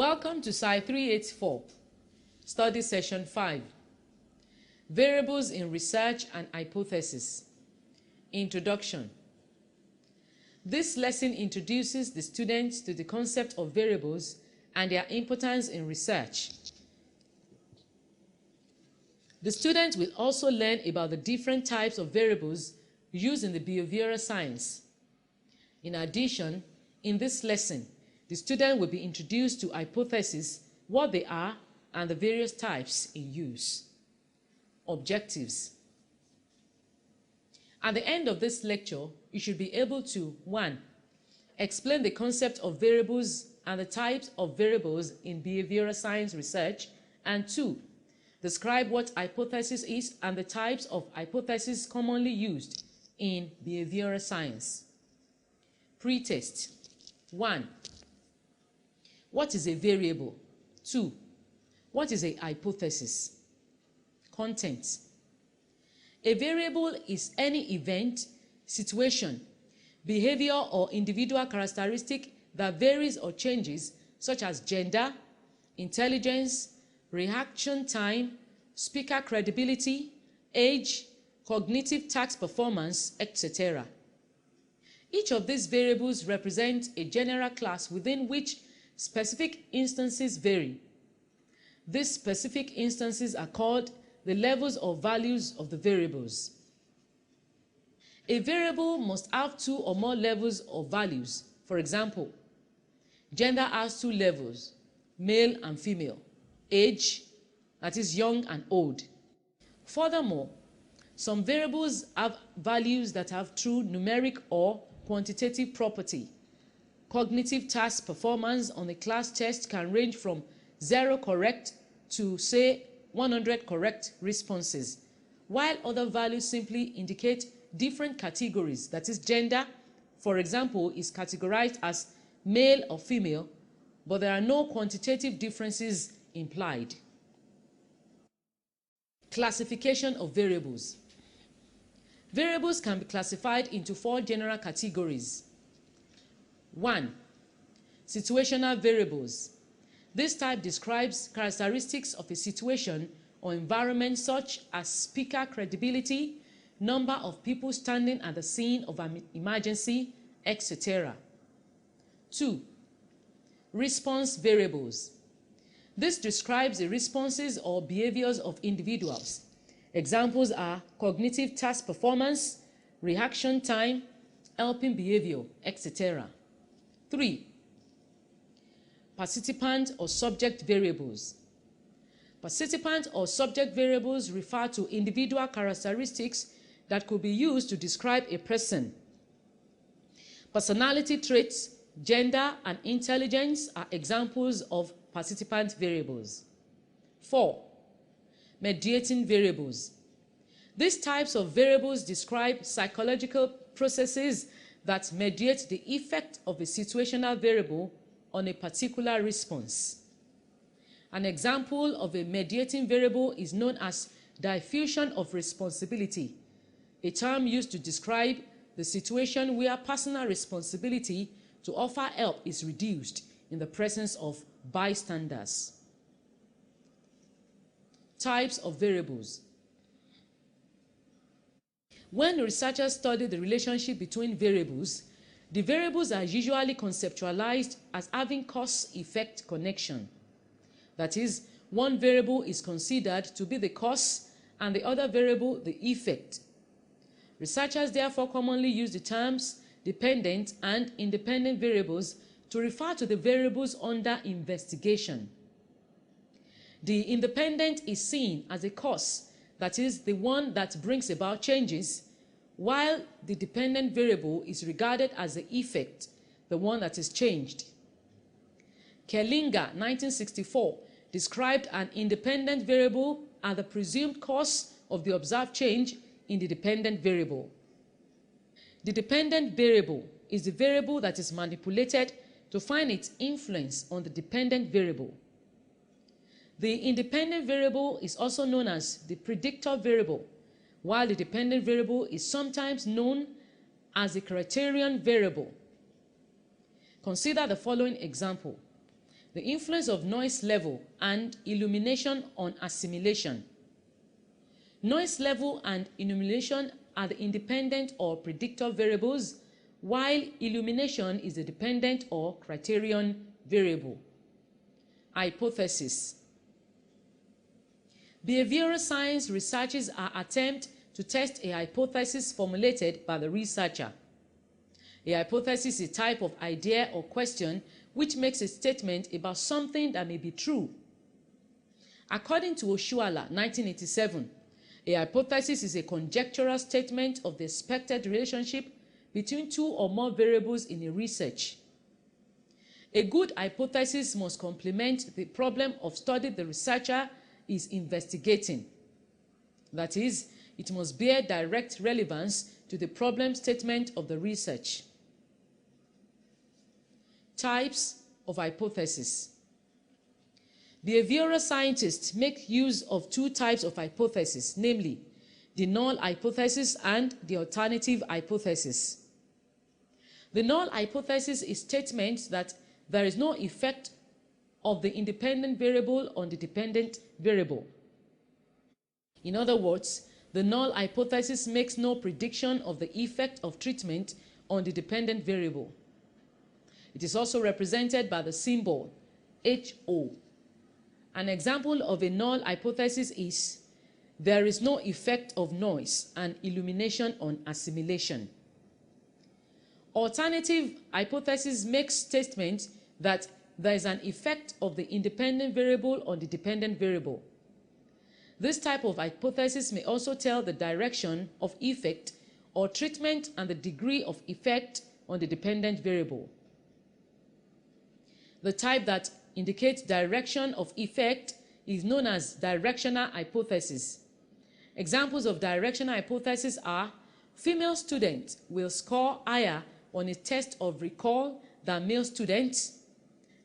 Welcome to Sci 384, Study Session 5, Variables in Research and Hypothesis. Introduction. This lesson introduces the students to the concept of variables and their importance in research. The students will also learn about the different types of variables used in the behavioral science. In addition, in this lesson, the student will be introduced to hypotheses, what they are, and the various types in use. Objectives. At the end of this lecture, you should be able to 1. Explain the concept of variables and the types of variables in behavioral science research, and 2. Describe what hypothesis is and the types of hypotheses commonly used in behavioral science. Pretest. 1. What is a variable? 2. What is a hypothesis? Content. A variable is any event, situation, behavior, or individual characteristic that varies or changes, such as gender, intelligence, reaction time, speaker credibility, age, cognitive task performance, etc. Each of these variables represents a general class within which specific instances vary. These specific instances are called the levels or values of the variables. A variable must have 2 or more levels or values. For example, gender has 2 levels, male and female. Age, that is young and old. Furthermore, some variables have values that have true numeric or quantitative property. Cognitive task performance on a class test can range from 0 correct to, say, 100 correct responses, while other values simply indicate different categories. That is, gender, for example, is categorized as male or female, but there are no quantitative differences implied. Classification of variables. Variables can be classified into 4 general categories. 1. Situational variables. This type describes characteristics of a situation or environment such as speaker credibility, number of people standing at the scene of an emergency, etc. 2. Response variables. This describes the responses or behaviors of individuals. Examples are cognitive task performance, reaction time, helping behavior, etc. 3. Participant or subject variables. Participant or subject variables refer to individual characteristics that could be used to describe a person. Personality traits, gender, and intelligence are examples of participant variables. 4. Mediating variables. These types of variables describe psychological processes that mediate the effect of a situational variable on a particular response. An example of a mediating variable is known as diffusion of responsibility, a term used to describe the situation where personal responsibility to offer help is reduced in the presence of bystanders. Types of variables. When researchers study the relationship between variables, the variables are usually conceptualized as having cause-effect connection. That is, one variable is considered to be the cause and the other variable the effect. Researchers therefore commonly use the terms dependent and independent variables to refer to the variables under investigation. The independent is seen as a cause, that is, the one that brings about changes, while the dependent variable is regarded as the effect, the one that is changed. Kellinger, 1964, described an independent variable as the presumed cause of the observed change in the dependent variable. The dependent variable is the variable that is manipulated to find its influence on the dependent variable. The independent variable is also known as the predictor variable, while the dependent variable is sometimes known as the criterion variable. Consider the following example. The influence of noise level and illumination on assimilation. Noise level and illumination are the independent or predictor variables, while illumination is the dependent or criterion variable. Hypothesis. Behavioral science researches are attempts to test a hypothesis formulated by the researcher. A hypothesis is a type of idea or question which makes a statement about something that may be true. According to Oshuala, 1987, a hypothesis is a conjectural statement of the expected relationship between two or more variables in a research. A good hypothesis must complement the problem of study the researcher is investigating. That is, it must bear direct relevance to the problem statement of the research. Types of hypothesis. Behavioral scientists make use of two types of hypothesis, namely the null hypothesis and the alternative hypothesis. The null hypothesis is statement that there is no effect of the independent variable on the dependent variable. In other words, the null hypothesis makes no prediction of the effect of treatment on the dependent variable. It is also represented by the symbol HO. An example of a null hypothesis is there is no effect of noise and illumination on assimilation. Alternative hypothesis makes statement that there is an effect of the independent variable on the dependent variable. This type of hypothesis may also tell the direction of effect or treatment and the degree of effect on the dependent variable. The type that indicates direction of effect is known as directional hypothesis. Examples of directional hypothesis are female students will score higher on a test of recall than male students.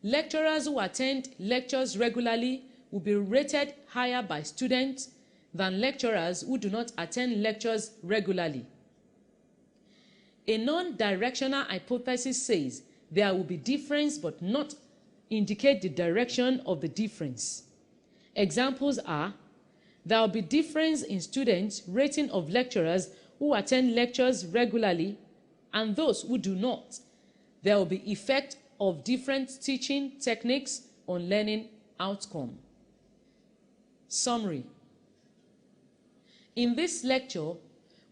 Lecturers who attend lectures regularly will be rated higher by students than lecturers who do not attend lectures regularly. A non-directional hypothesis says there will be difference but not indicate the direction of the difference. Examples are there will be difference in students' rating of lecturers who attend lectures regularly and those who do not. There will be effect of different teaching techniques on learning outcome. Summary. In this lecture,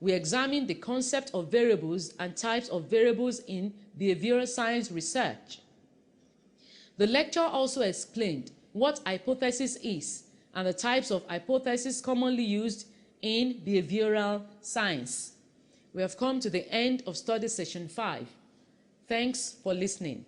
we examine the concept of variables and types of variables in behavioral science research. The lecture also explained what hypothesis is and the types of hypotheses commonly used in behavioral science. We have come to the end of study session 5. Thanks for listening.